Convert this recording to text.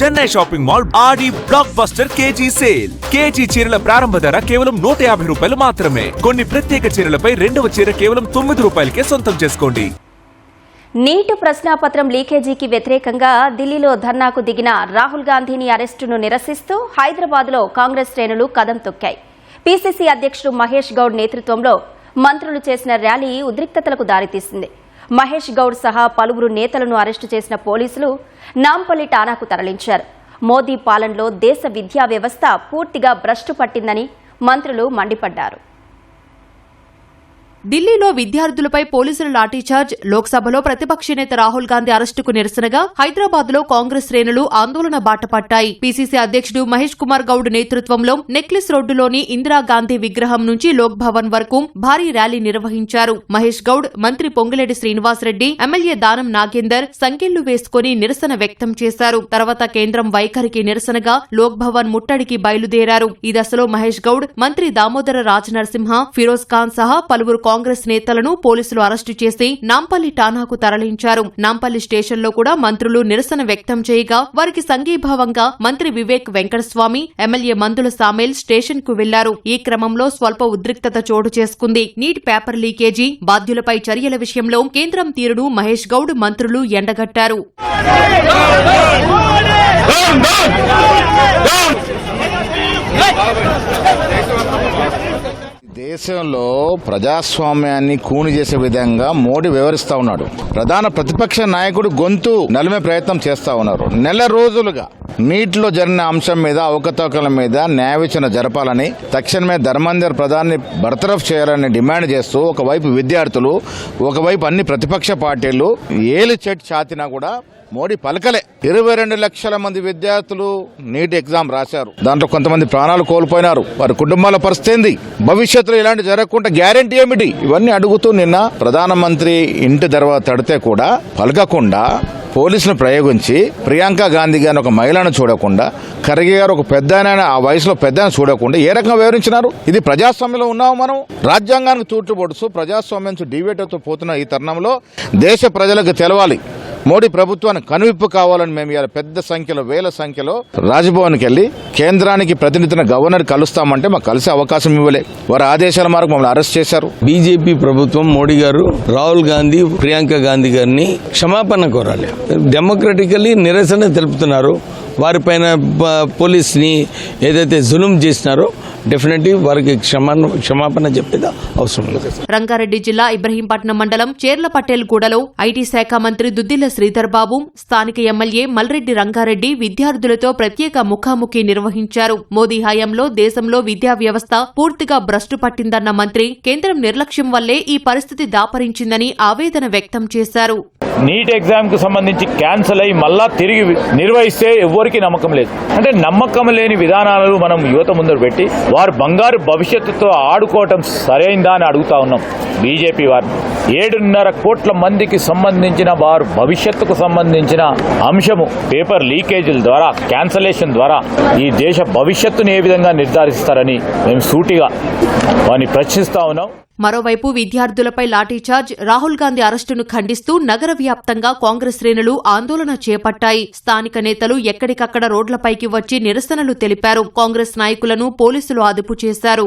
Chennai shopping mall Aadi blockbuster KG sale. KG చీరల ప్రారంభ ధర కేవలం 150 రూపాయలు మాత్రమే. కొన్ని ప్రత్యేక చీరలపై రెండవ చీర కేవలం 9 రూపాయలకే సొంతం చేసుకోండి. నీట్ ప్రశ్నాపత్రం లీకేజీకి వ్యతిరేకంగా ఢిల్లీలో ధర్నాకు దిగిన రాహుల్ గాంధీని అరెస్టును నిరసిస్తూ హైదరాబాద్లో కాంగ్రెస్ శ్రేణులు కదం తొక్కాయి. పీసీసీ అధ్యక్షుడు మహేష్ గౌడ్ నేతృత్వంలో మంత్రులు చేసిన ర్యాలీ ఉద్రిక్తతలకు దారితీసింది. మహేష్ గౌడ్ సహా పలువురు నేతలను అరెస్టు చేసిన పోలీసులు నాంపల్లి ఠాణాకు తరలించారు. మోదీ పాలనలో దేశ విద్యా వ్యవస్థ పూర్తిగా భ్రష్టు పట్టిందని మంత్రులు మండిపడ్డారు. ఢిల్లీలో విద్యార్థులపై పోలీసుల లాఠీచార్జ్, లోక్సభలో ప్రతిపక్ష నేత రాహుల్ గాంధీ అరెస్టుకు నిరసనగా హైదరాబాద్ లో కాంగ్రెస్ శ్రేణులు ఆందోళన బాటపట్టాయి. పీసీసీ అధ్యక్షుడు మహేష్ కుమార్ గౌడ్ నేతృత్వంలో నెక్లెస్ రోడ్డులోని ఇందిరాగాంధీ విగ్రహం నుంచి లోక్ భవన్ వరకు భారీ ర్యాలీ నిర్వహించారు. మహేష్ గౌడ్, మంత్రి పొంగులేటి శ్రీనివాసరెడ్డి, ఎమ్మెల్యే దానం నాగేందర్ సంకెళ్లు వేసుకుని నిరసన వ్యక్తం చేశారు. తర్వాత కేంద్రం వైఖరికి నిరసనగా లోక్ భవన్ ముట్టడికి బయలుదేరారు. ఈ దశలో మహేష్ గౌడ్, మంత్రి దామోదర రాజనరసింహ, ఫిరోజ్ ఖాన్ సహా పలువురు కాంగ్రెస్ నేతలను పోలీసులు అరెస్టు చేసి నాంపల్లి ఠాణాకు తరలించారు. నాంపల్లి స్టేషన్లో కూడా మంత్రులు నిరసన వ్యక్తం చేయగా వారికి సంఘీభావంగా మంత్రి వివేక్ వెంకటస్వామి, ఎమ్మెల్యే మందుల సామేల్ స్టేషన్ కు వెళ్లారు. ఈ క్రమంలో స్వల్ప ఉద్రిక్తత చోటు చేసుకుంది. నీట్ పేపర్ లీకేజీ, బాధ్యులపై చర్యల విషయంలో కేంద్రం తీరును మహేష్ గౌడ్, మంత్రులు ఎండగట్టారు. దేశంలో ప్రజాస్వామ్యాన్ని కూని చేసే విధంగా మోడీ వ్యవహరిస్తా ఉన్నాడు. ప్రధాన ప్రతిపక్ష నాయకుడు గొంతు నలిమే ప్రయత్నం చేస్తా ఉన్నారు. నెల రోజులుగా నీటిలో జరిగిన అంశం మీద, అవకతవకల మీద న్యాయ విచారణ జరపాలని, తక్షణమే ధర్మేందర్ ప్రధాన్ని బర్తరఫ్ చేయాలని డిమాండ్ చేస్తూ ఒకవైపు విద్యార్థులు, ఒకవైపు అన్ని ప్రతిపక్ష పార్టీలు ఏలు చెట్టు చాతినా కూడా మోడీ పలకలే. 22 లక్షల మంది విద్యార్థులు నీట్ ఎగ్జామ్ రాశారు. దాంట్లో కొంతమంది ప్రాణాలు కోల్పోయినారు. వారి కుటుంబాల పరిస్థితి ఏంది? భవిష్యత్తులో ఇలాంటి జరగకుండా గ్యారెంటీ ఏమిటి? ఇవన్నీ అడుగుతూ నిన్న ప్రధానమంత్రి ఇంటి దర్వాజా తడితే కూడా పలకకుండా పోలీసులను ప్రయోగించి ప్రియాంక గాంధీ గారిని ఒక మహిళను చూడకుండా, ఖర్గే గారు ఒక పెద్ద ఆ వయసులో పెద్ద చూడకుండా ఏ రకంగా వివరించినారు? ఇది ప్రజాస్వామ్యంలో ఉన్నాము మనం. రాజ్యాంగానికి తూట్లు పొడుస్తూ ప్రజాస్వామ్యం నుంచి డివేట్ అవుతూ పోతున్న ఈ తరుణంలో దేశ ప్రజలకు తెలవాలి, మోడీ ప్రభుత్వానికి కనువిప్పు కావాలని మేము ఇవాళ పెద్ద సంఖ్యలో, వేల సంఖ్యలో రాజ్భవన్కి వెళ్లి కేంద్రానికి ప్రతినిధిని గవర్నర్ కలుస్తామంటే మాకు కలిసే అవకాశం ఇవ్వలే. వారి ఆదేశాల మేరకు మమ్మల్ని అరెస్ట్ చేశారు. బీజేపీ ప్రభుత్వం, మోడీ గారు రాహుల్ గాంధీ, ప్రియాంక గాంధీ గారిని క్షమాపణ కోరాలి. డెమోక్రటికల్లీ నిరసన తెలుపుతున్నారు. వారిపైన పోలీస్ని ఏదైతే జులుం చేసినారో డెఫినెట్లీ వారికి క్షమాపణ చెప్పేది అవసరం లేదు. రంగారెడ్డి జిల్లా ఇబ్రహీంపట్నం మండలం చేర్లపటేల్గూడలో ఐటీ శాఖ మంత్రి దుద్దిళ్ల శ్రీధర్ బాబు, స్థానిక ఎమ్మెల్యే మల్రెడ్డి రంగారెడ్డి విద్యార్థులతో ప్రత్యేక ముఖాముఖి నిర్వహించారు. మోదీ హయాంలో దేశంలో విద్యా వ్యవస్థ పూర్తిగా భ్రష్టు పట్టిందన్న మంత్రి కేంద్రం నిర్లక్ష్యం వల్లే ఈ పరిస్థితి దాపరించిందని ఆవేదన వ్యక్తం చేశారు. నీట్ ఎగ్జామ్ కు సంబంధించి క్యాన్సిల్ అయ్యి మళ్ళా తిరిగి నిర్వహిస్తే ఎవరికి నమ్మకం లేదు. అంటే నమ్మకం లేని విధానాలను మనం యువత ముందర పెట్టి వారు బంగారు భవిష్యత్తుతో ఆడుకోవటం సరైందా అని అడుగుతా ఉన్నాం బీజేపీ వారిని. 7.5 కోట్ల మందికి సంబంధించిన వారు భవిష్యత్తుకు సంబంధించిన అంశము పేపర్ లీకేజీల ద్వారా, క్యాన్సలేషన్ ద్వారా ఈ దేశ భవిష్యత్తును ఏ విధంగా నిర్ధారిస్తారని మేము సూటిగా వారిని ప్రశ్నిస్తా ఉన్నాం. మరోవైపు విద్యార్థులపై లాఠీచార్జ్, రాహుల్ గాంధీ అరెస్టును ఖండిస్తూ నగర వ్యాప్తంగా కాంగ్రెస్ శ్రేణులు ఆందోళన చేపట్టాయి. స్థానిక నేతలు ఎక్కడికక్కడ రోడ్లపైకి వచ్చి నిరసనలు తెలిపారు. కాంగ్రెస్ నాయకులను పోలీసులు అదుపు చేశారు.